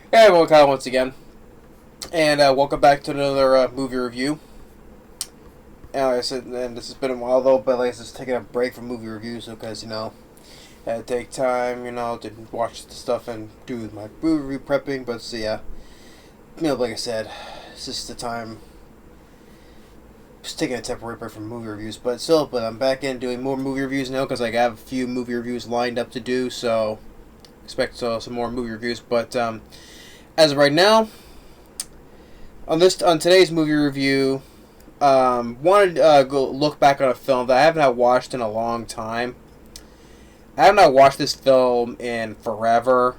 Hey everyone, Kyle once again, and welcome back to another movie review. And like I said, and this has been a while though, but like I said, just taking a break from movie reviews because I had to take time, to watch the stuff and do my movie review prepping. But so yeah, like I said, it's just the time. Just taking a temporary break from movie reviews, but I'm back in doing more movie reviews now because I have a few movie reviews lined up to do. So expect some more movie reviews, but as of right now. On today's movie review, wanted to go look back on a film that I haven't watched in a long time. I have not watched this film in forever,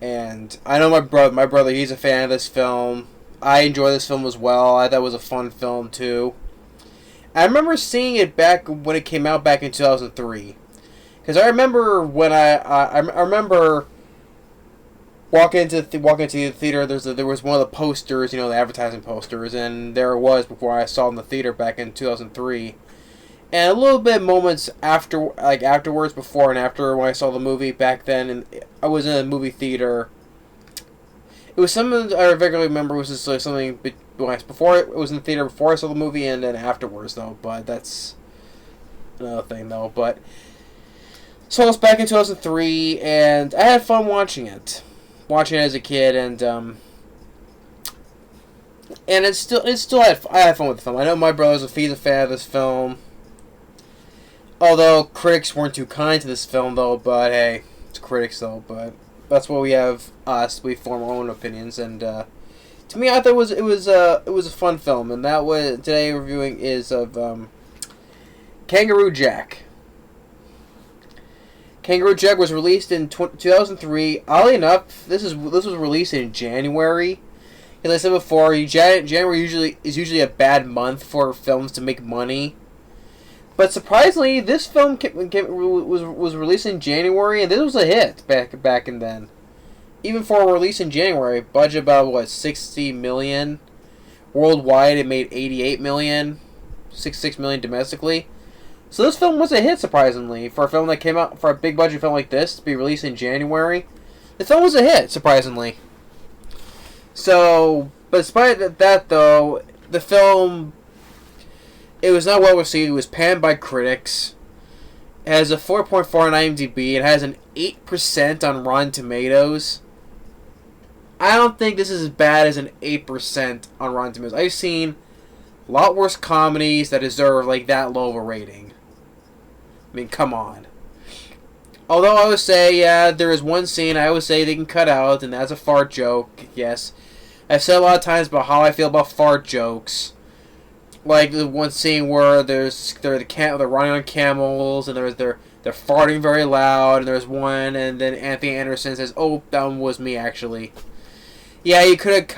and I know my brother, he's a fan of this film. I enjoy this film as well. I thought it was a fun film too. I remember seeing it back when it came out back in 2003, because I remember when I remember. Walking into the theater, there was one of the posters, the advertising posters, and there it was before I saw it in the theater back in 2003. And a little bit moments afterwards, before and after when I saw the movie back then, and I was in a movie theater. It was something I vaguely remember. It was just like something before it was in the theater before I saw the movie, and then afterwards though. But that's another thing though. But so it was back in 2003, and I had fun watching it. Watching it as a kid, and I had fun with the film. I know my brother's he's a fan of this film, although critics weren't too kind to this film though. But hey, it's critics though. But that's what we have. We form our own opinions, and to me, I thought it was a fun film, and that was today reviewing is of Kangaroo Jack. Kangaroo Jack was released in 2003. Oddly enough, this was released in January. As I said before, January is usually a bad month for films to make money. But surprisingly, this film was released in January, and this was a hit back in then. Even for a release in January, budget about $60 million worldwide. It made $88 million, $66 million domestically. So this film was a hit, surprisingly, for a film that came out, for a big budget film like this to be released in January. The film was a hit, surprisingly. So, but despite that though, the film, it was not well received. It was panned by critics. It has a 4.4 on IMDb. It has an 8% on Rotten Tomatoes. I don't think this is as bad as an 8% on Rotten Tomatoes. I've seen a lot worse comedies that deserve like that low of a rating. I mean, come on. Although I would say, yeah, there is one scene I would say they can cut out, and that's a fart joke. Yes, I've said a lot of times about how I feel about fart jokes. Like the one scene where they're running on camels, and they're farting very loud, and there's one, and then Anthony Anderson says, "Oh, that one was me actually." Yeah, you could have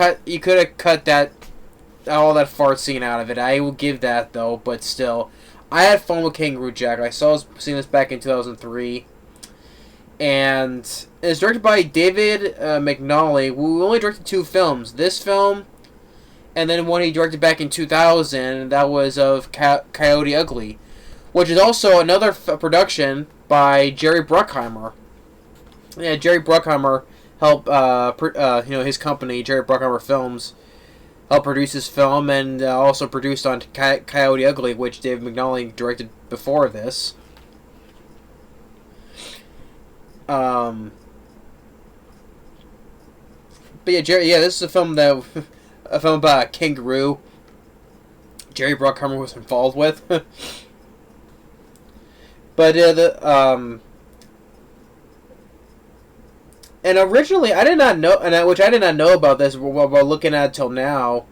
cut that all that fart scene out of it. I will give that though, but still. I had fun with Kangaroo Jack. Seen this back in 2003. And it's directed by David McNally, who only directed 2 films. This film, and then one he directed back in 2000, that was of Coyote Ugly, which is also another production by Jerry Bruckheimer. Yeah, Jerry Bruckheimer helped, his company, Jerry Bruckheimer Films, helped produce this film, and also produced on Coyote Ugly, which David McNally directed before this. But yeah, this is a film about a kangaroo. Jerry Bruckheimer was involved with. But and originally, I did not know, which I did not know about this while looking at it till now,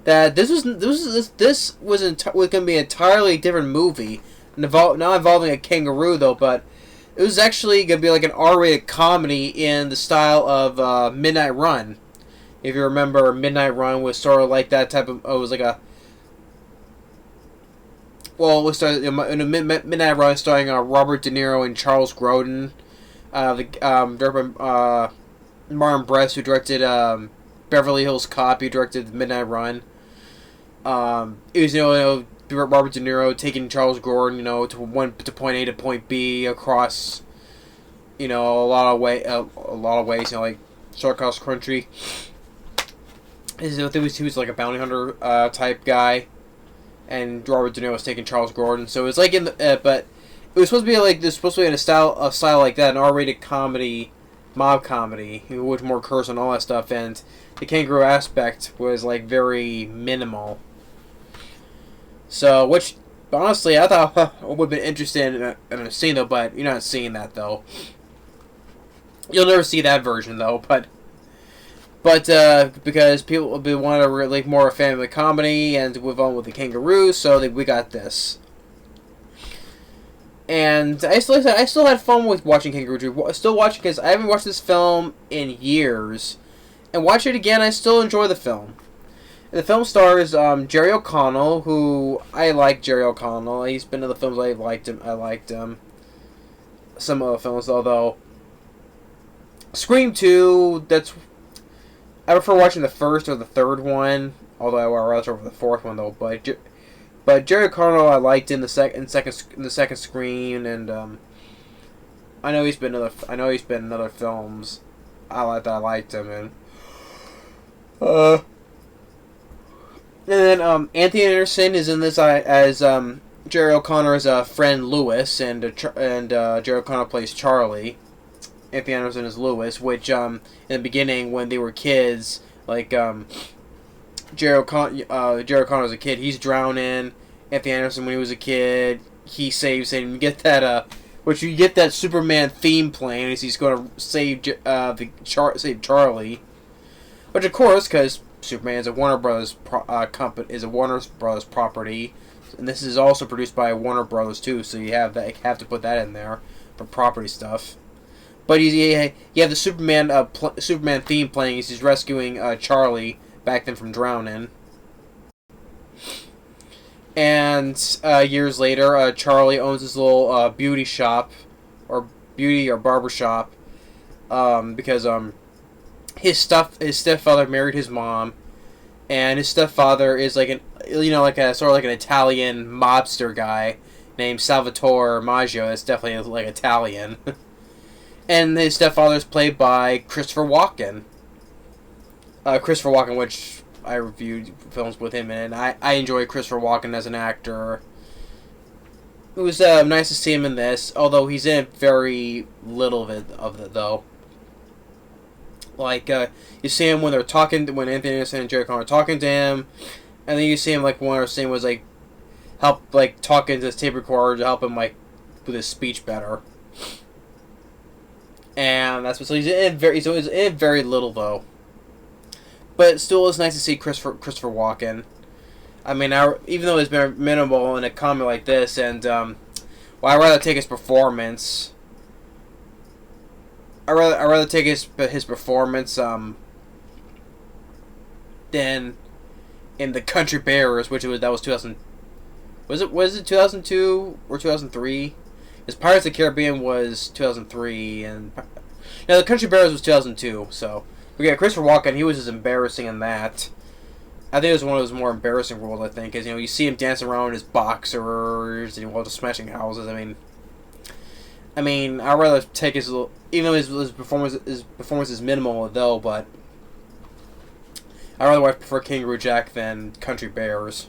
that this was going to be an entirely different movie, not involving a kangaroo though, but it was actually going to be like an R-rated comedy in the style of Midnight Run. If you remember, Midnight Run was sort of like that type of. It was like a. Well, it was in a Midnight Run starring Robert De Niro and Charles Grodin. Directed by Martin Brest, who directed Beverly Hills Cop. He directed Midnight Run. It was Robert De Niro taking Charles Grodin to point A to point B across a lot of ways like Shark House Country. He was like a bounty hunter type guy, and Robert De Niro was taking Charles Gordon. So it was like in the but it was supposed to be like this, supposed to be in a style like that, an R-rated comedy, mob comedy, with more curse and all that stuff, and the kangaroo aspect was like very minimal. So, which honestly I thought I would have been interested in a scene though, but you're not seeing that though. You'll never see that version though, but because people want to really more a family comedy and move on with the kangaroo, so we got this. And I still had fun with watching Kangaroo 2. Still watching because I haven't watched this film in years, and watch it again. I still enjoy the film. The film stars Jerry O'Connell, who I like. Jerry O'Connell. He's been in the films I liked him. I liked him. Some of the films, although Scream 2. I prefer watching the first or the third one, although I would rather over the fourth one though. But Jerry O'Connell I liked in the second Scream, and I know he's been in other films. I liked him in. And then Anthony Anderson is in this as Jerry O'Connor's friend Lewis, and Jerry O'Connor plays Charlie. Anthony Anderson is Lewis, which in the beginning when they were kids, like Jerry O'Connor was a kid, he's drowning. Anthony Anderson, when he was a kid, he saves him. You get that you get that Superman theme playing as he's going to save save Charlie. Which of course, because Superman is a Warner Brothers property, and this is also produced by Warner Brothers too, so you have to put that in there for property stuff. But you have the Superman theme playing as he's rescuing Charlie back then from drowning. And years later, Charlie owns his little beauty shop, or barber shop, because his stepfather married his mom, and his stepfather is like an Italian mobster guy named Salvatore Maggio. It's definitely like Italian. And his stepfather is played by Christopher Walken. Which I reviewed films with him in, and I enjoy Christopher Walken as an actor. It was nice to see him in this, although he's in very little of it though. Like, you see him when Anthony Anderson and Jerry Connor are talking to him, and then you see him, like, one of the scene was, like, talking to his tape recorder to help him, like, with his speech better. And that's what, so he's in very little, though. But still, it's nice to see Christopher Walken. I mean, even though it's been minimal in a comedy like this, and, I'd rather take his performance. I'd rather take his performance than in The Country Bears, that was 2000. Was it 2002 or 2003? Because Pirates of the Caribbean was 2003, and The Country Bears was 2002. So we got Christopher Walken. He was as embarrassing in that. I think it was one of his more embarrassing roles. I think, because you see him dancing around in his boxers and just smashing houses. I mean, I'd rather take his little, even though his performance is minimal though, but I'd rather prefer Kangaroo Jack than Country Bears.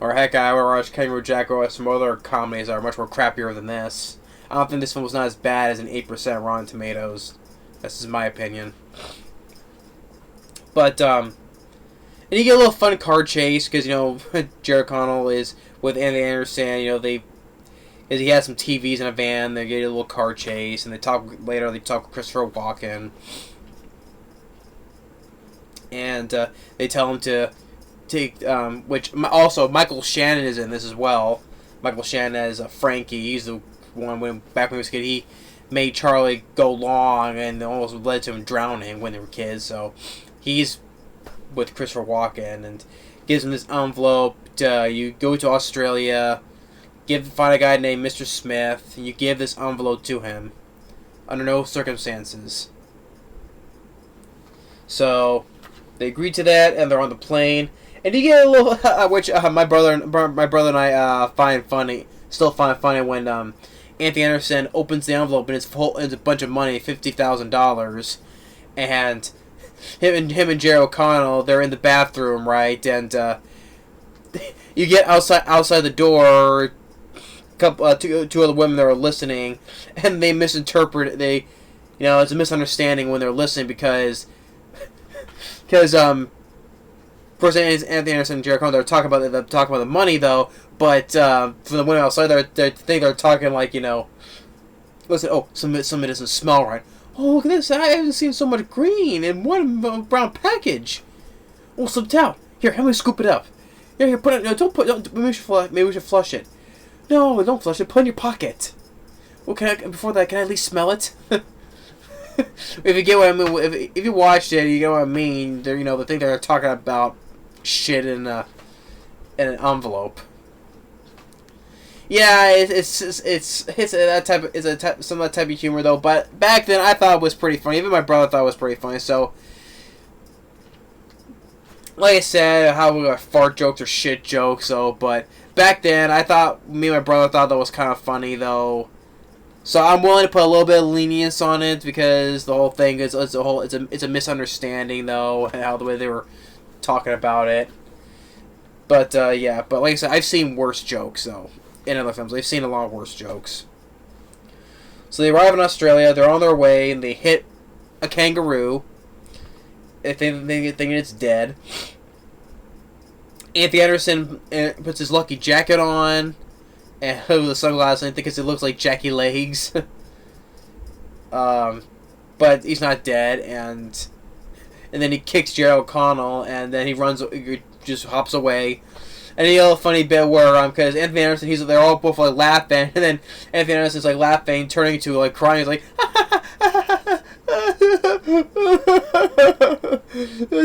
Or heck, I would watch Kangaroo Jack or some other comedies that are much more crappier than this. I don't think this film was not as bad as an 8% Rotten Tomatoes. This is my opinion. But and you get a little fun car chase because Jerry O'Connell is with Anthony Anderson. He has some TVs in a van. They get a little car chase, and they talk with Christopher Walken, and they tell him to take. Which also Michael Shannon is in this as well. Michael Shannon as Frankie. He's the one back when he was a kid. He made Charlie go long and almost led to him drowning when they were kids. So he's with Christopher Walken and gives him this envelope. You go to Australia. Find a guy named Mr. Smith, and you give this envelope to him under no circumstances. So they agreed to that, and they're on the plane, and you get a little, which my brother and I still find funny when Anthony Anderson opens the envelope and it's a bunch of money, $50,000, and him and Jerry O'Connell, they're in the bathroom, right? And you get outside the door, two other women that are listening, and they misinterpret it. It's a misunderstanding when they're listening because of course Anthony Anderson and Jerry O'Connell, they're talking about the money though, but from the women outside, they think they're talking like, listen, oh, something doesn't smell right. Oh, look at this! I haven't seen so much green in one brown package. Oh, slipped out. Here, help me scoop it up. Here, put it. No, don't. Maybe we should flush it. No, don't flush it. Put it in your pocket. Well, before that, can I at least smell it? If you get what I mean, if you watched it, you get what I mean. They think they're talking about shit in an envelope. Yeah, it's some of that type of humor though. But back then, I thought it was pretty funny. Even my brother thought it was pretty funny. So, like I said, how fart jokes are shit jokes. So, but back then, me and my brother thought that was kind of funny though. So I'm willing to put a little bit of lenience on it because the whole thing it's a misunderstanding though, and how the way they were talking about it. But yeah, but like I said, I've seen worse jokes though in other films. I've seen a lot of worse jokes. So they arrive in Australia. They're on their way, and they hit a kangaroo. Thinking it's dead. Anthony Anderson puts his lucky jacket on. And with the sunglasses, because it looks like Jackie Legs. But he's not dead, and then he kicks Jerry O'Connell, and then he just hops away. And he had a funny bit where, because Anthony Anderson, they're all both like laughing, and then Anthony Anderson's like laughing, turning to like crying. He's like,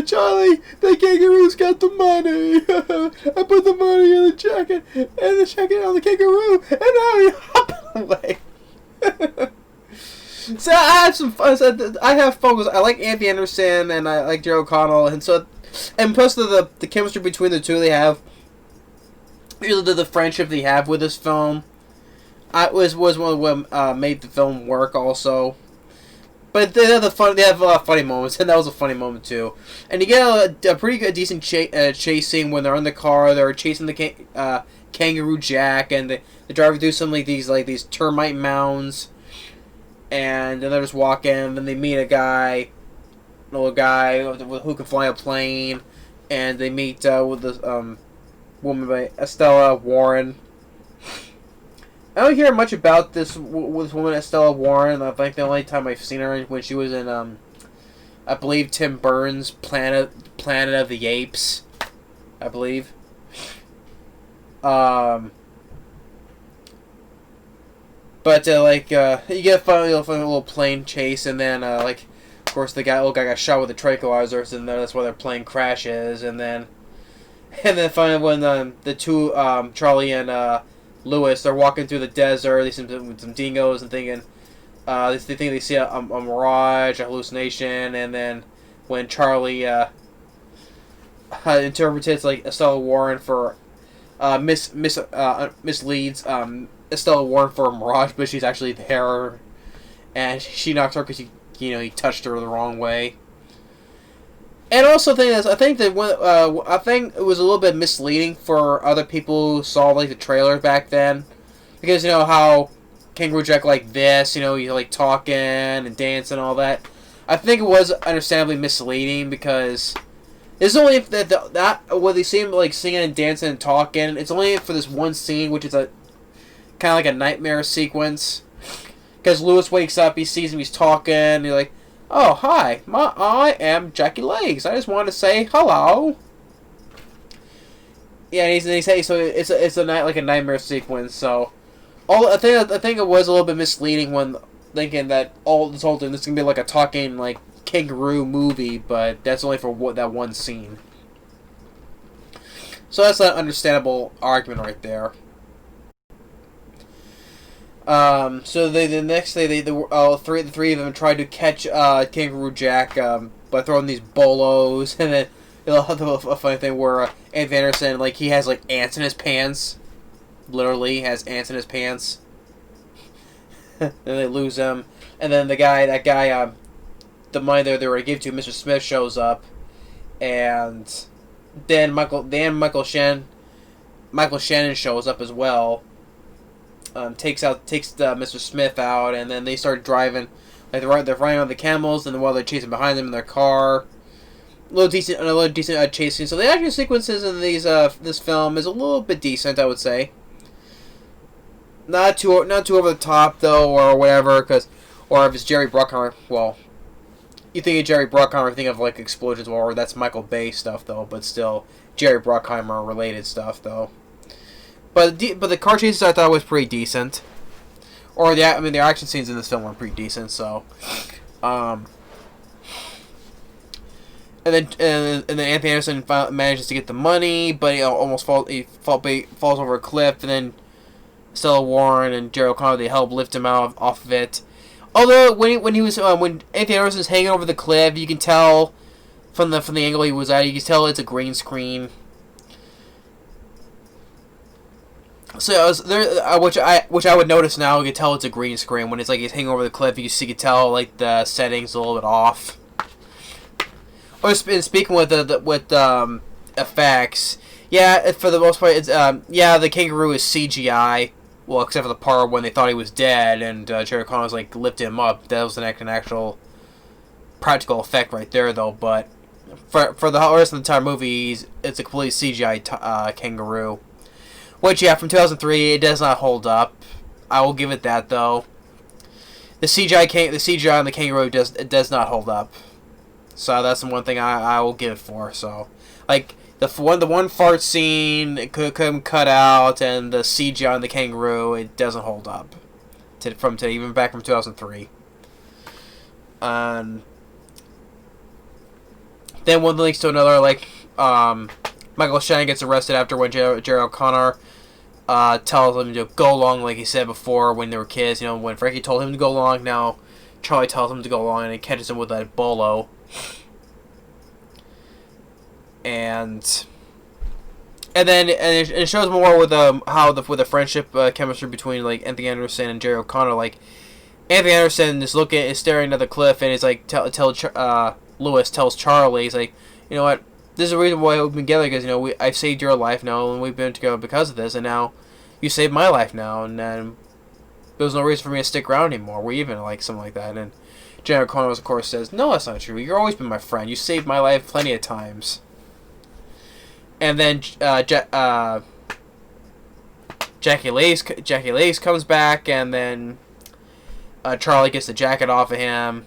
Charlie, the kangaroo's got the money. I put the money in the jacket, and the jacket on the kangaroo, and now he hopping away. So I have some fun. I have fun because I like Anthony Anderson and I like Jerry O'Connell, and plus the chemistry between the two they have. Really, the friendship they have with this film, was one of what made the film work also. But they have a lot of funny moments, and that was a funny moment too. And you get a pretty good, decent chase scene when they're in the car. They're chasing the Kangaroo Jack, and the driver do some these termite mounds, and then they're just walking. And they meet an old guy who can fly a plane, and they meet with this woman by Estella Warren. I don't hear much about this woman, Estella Warren. I think the only time I've seen her when she was in, I believe, Tim Burns' Planet of the Apes. I believe. But you get a fun little plane chase, and then of course the old guy got shot with a tranquilizer, and that's why their plane crashes, and then finally when the two Charlie and Lewis, they're walking through the desert. They see some dingoes and thinking, they think they see a mirage, a hallucination, and then when Charlie interprets Estella Warren for misleads Estella Warren for a mirage, but she's actually there, and she knocks her because he touched her the wrong way. And also, I think that I think it was a little bit misleading for other people who saw the trailer back then, because how Kangaroo Jack this, he's talking and dancing and all that. I think it was understandably misleading because it's only if that when they see him singing and dancing and talking, it's only for this one scene, which is a kind of like a nightmare sequence. Because Lewis wakes up, he sees him, he's talking, and he's like, "Oh, hi, I am Jackie Legs. I just wanted to say hello." Yeah, and they say so. It's a nightmare sequence. So, I think it was a little bit misleading when thinking that this whole thing, this is gonna be like a talking kangaroo movie, but that's only for that one scene. So that's an understandable argument right there. So the next day, the three of them tried to catch Kangaroo Jack by throwing these bolos, and then they'll have a funny thing where Anthony Anderson, he has ants in his pants, literally has ants in his pants, then they lose him, and then that guy, the money they were to give to Mr. Smith shows up, and then Michael Shannon shows up as well. Takes Mr. Smith out, and then they start driving. Like they're riding on the camels, and while they're chasing behind them in their car. A little decent chasing. So the action sequences in this film is a little bit decent, I would say. Not too over the top though, or whatever. Or if it's Jerry Bruckheimer, well, you think of Jerry Bruckheimer, think of like explosions, or that's Michael Bay stuff though. But still, Jerry Bruckheimer related stuff though. But the car chases I thought was pretty decent. Or the action scenes in this film were pretty decent. So, and then Anthony Anderson manages to get the money, but he almost falls over a cliff, and then Estella Warren and Jerry O'Connor, they help lift him off of it. Although when Anthony Anderson's hanging over the cliff, you can tell from the angle he was at, you can tell it's a green screen. So which I would notice now. You can tell it's a green screen when it's like he's hanging over the cliff. You can tell like the settings a little bit off. Or speaking with effects, yeah, for the most part, it's the Kangaroo is CGI. Well, except for the part when they thought he was dead and Jerry O'Connor was like lifting him up. That was an actual practical effect right there, though. But for the rest of the entire movie, it's a complete CGI Kangaroo. Which, yeah, from 2003, it does not hold up. I will give it that, though. The CGI on the Kangaroo does not hold up. So that's the one thing I will give it for. So, like the one fart scene could cut out, and the CGI on the Kangaroo, it doesn't hold up from today, even back from 2003. Then one links to another. Like Michael Shannon gets arrested after when Jerry O'Connor tells him to go along, like he said before when they were kids. You know, when Frankie told him to go along, now Charlie tells him to go along, and he catches him with that bolo. And then it shows more with with the friendship chemistry between like Anthony Anderson and Jerry O'Connor. Like Anthony Anderson is staring at the cliff, and he's like Lewis tells Charlie, he's like, you know what, this is the reason why we've been together, because, you know, I've saved your life now, and we've been together because of this, and now you saved my life now, and then there's no reason for me to stick around anymore. We're even, like, something like that. And Jerry O'Connor, of course, says, no, that's not true. You've always been my friend. You saved my life plenty of times. And then Jackie Lace comes back, and then Charlie gets the jacket off of him.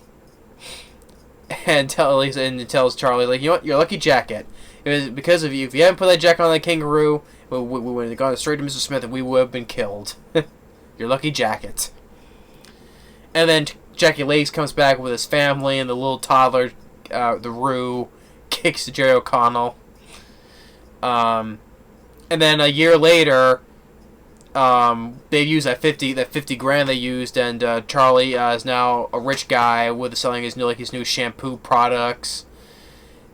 And tells Charlie, like, you know what, your lucky jacket. It was because of you. If you hadn't put that jacket on the Kangaroo, we would have gone straight to Mr. Smith, and we would have been killed. Your lucky jacket. And then Jackie Lace comes back with his family, and the little toddler, the Roo, kicks Jerry O'Connell. And then a year later, they use that 50 grand they used, and Charlie is now a rich guy with selling his new shampoo products,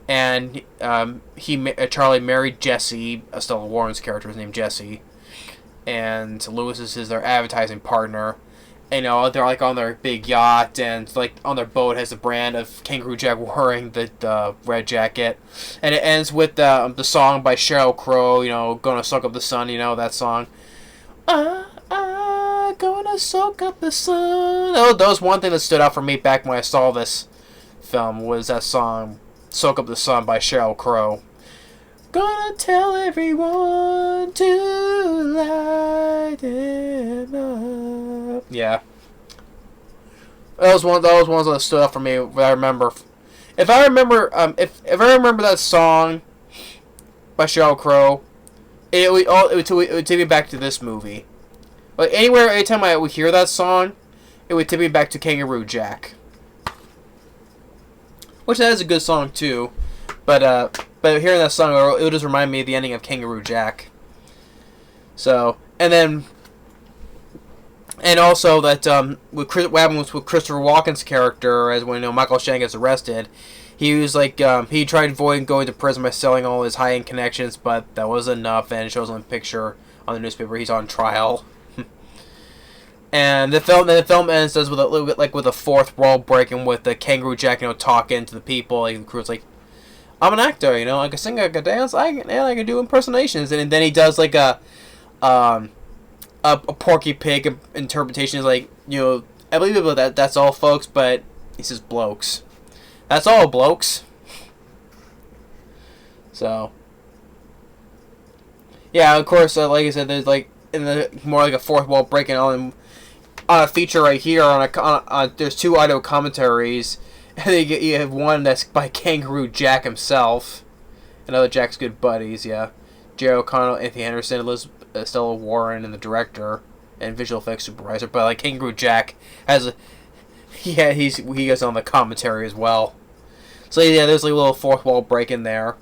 and Charlie married Jessie, Estella Warren's character is named Jessie, and Lewis is their advertising partner. And, you know, they're like on their big yacht, and like on their boat has the brand of Kangaroo Jack wearing the red jacket, and it ends with the song by Sheryl Crow, you know, "Gonna Soak Up the Sun," you know that song. I'm gonna soak up the sun. Oh, that was one thing that stood out for me back when I saw this film, was that song, "Soak Up the Sun" by Sheryl Crow. Gonna tell everyone to light them up. Yeah. That was one of those ones that stood out for me. I remember. If I remember that song by Sheryl Crow, it would take me back to this movie. Like anytime I would hear that song, it would take me back to Kangaroo Jack. Which that is a good song too, but hearing that song, it would just remind me of the ending of Kangaroo Jack. So, and also that what happened with Christopher Walken's character, as when Michael Shannon gets arrested, he was like he tried avoiding going to prison by selling all his high-end connections, but that wasn't enough, and it shows on the picture on the newspaper he's on trial. And the film ends with a little bit like with a fourth wall breaking with the Kangaroo Jack, talking to the people. Like the crew's like, I'm an actor, I can sing, I can dance, I can do impersonations, and then he does like a Porky Pig interpretation. Is like, I believe that's all, folks, but he says blokes. That's all, blokes. So, yeah, of course, like I said, there's like in the more like a fourth wall breaking on a feature right here there's two audio commentaries, and then you have one that's by Kangaroo Jack himself, another Jack's good buddies, yeah, Jerry O'Connell, Anthony Henderson, Estella Warren, and the director and visual effects supervisor. But like Kangaroo Jack has he goes on the commentary as well. So yeah, there's like a little fourth wall break in there.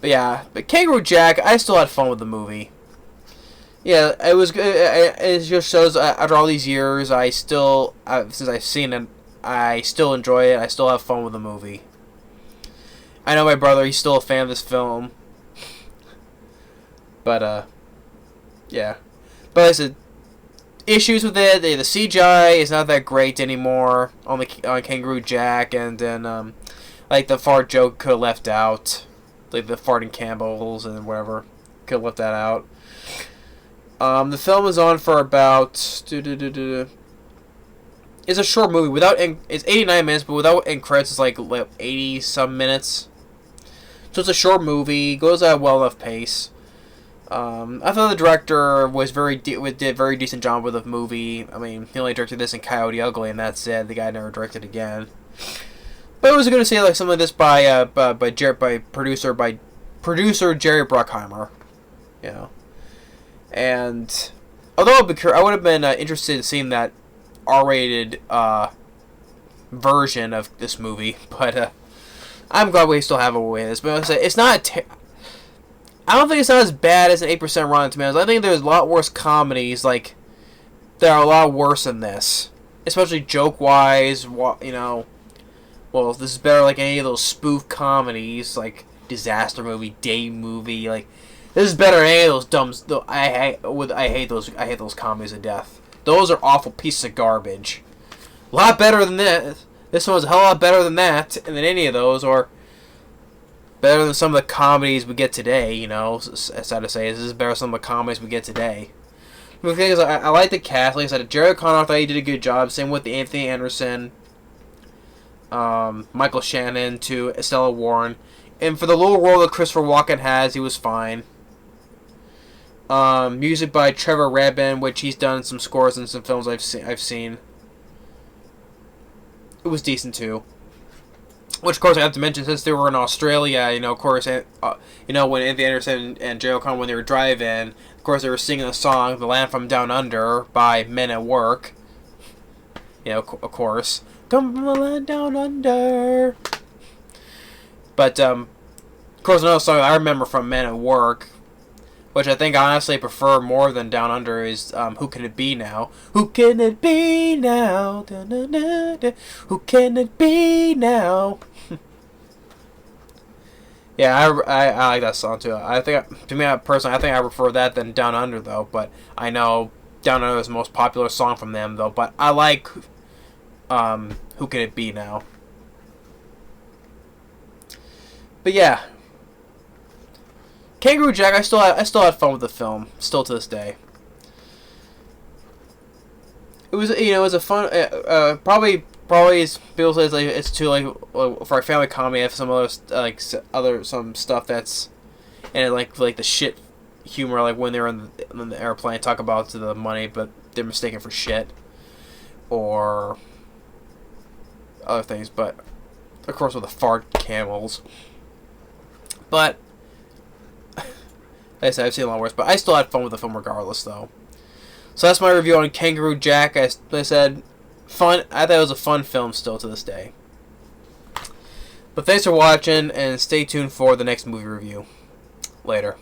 But yeah, Kangaroo Jack, I still had fun with the movie. Yeah, it was good. It just shows after all these years, since I've seen it, I still enjoy it. I still have fun with the movie. I know my brother, he's still a fan of this film. But, yeah. But like I said, issues with it, the CGI is not that great anymore on Kangaroo Jack, and then, like, the fart joke could have left out. Like, the farting Campbells and whatever. Could have left that out. The film is on for about... It's a short movie. It's 89 minutes, but without end credits, it's like 80-some minutes. So it's a short movie. Goes at a well enough pace. I thought the director did a very decent job with the movie. I mean, he only directed this in Coyote Ugly, and that's it. The guy never directed again. But it was good to see like something like this by producer Jerry Bruckheimer, And although I would have been interested in seeing that R-rated version of this movie, but I'm glad we still have it with this. But it's not. I don't think it's not as bad as an 8% Rotten Tomatoes. I think there's a lot worse comedies that are a lot worse than this, especially joke-wise. Well, this is better like any of those spoof comedies, like Disaster Movie, Day Movie. Like, this is better than any of those dumb. I hate those comedies to death. Those are awful pieces of garbage. A lot better than this. This one's a hell of a lot better than that, and than any of those, or better than some of the comedies we get today. Sad to say, this is better than some of the comedies we get today. The thing is, I like the cast. Like I said, Jerry O'Connell, I thought he did a good job. Same with Anthony Anderson, Michael Shannon, to Estella Warren, and for the little role that Christopher Walken has, he was fine. Music by Trevor Rabin, which he's done some scores in some films I've seen. It was decent too. Which, of course, I have to mention, since they were in Australia, of course, when Anthony Anderson and Jerry O'Connell, when they were driving, of course, they were singing the song "The Land from Down Under" by Men at Work. Of course, come from the land down under. But of course, another song I remember from Men at Work, which I think I honestly prefer more than Down Under, is "Who Can It Be Now?" Who can it be now? Da, da, da, da. Who can it be now? Yeah, I like that song too. I think, to me personally, I think I prefer that than Down Under though. But I know Down Under is the most popular song from them though. But I like "Who Can It Be Now?" But yeah. Kangaroo Jack, I still had fun with the film, still to this day. It was it was a fun probably people say it's too for a family comedy. I have some other some stuff that's and it, like the shit humor, like when they're in the airplane, talk about the money, but they're mistaken for shit or other things. But of course with the fart camels, but. Like I said, I've seen a lot worse, but I still had fun with the film regardless, though. So that's my review on Kangaroo Jack. Like I said, fun. I thought it was a fun film still to this day. But thanks for watching, and stay tuned for the next movie review. Later.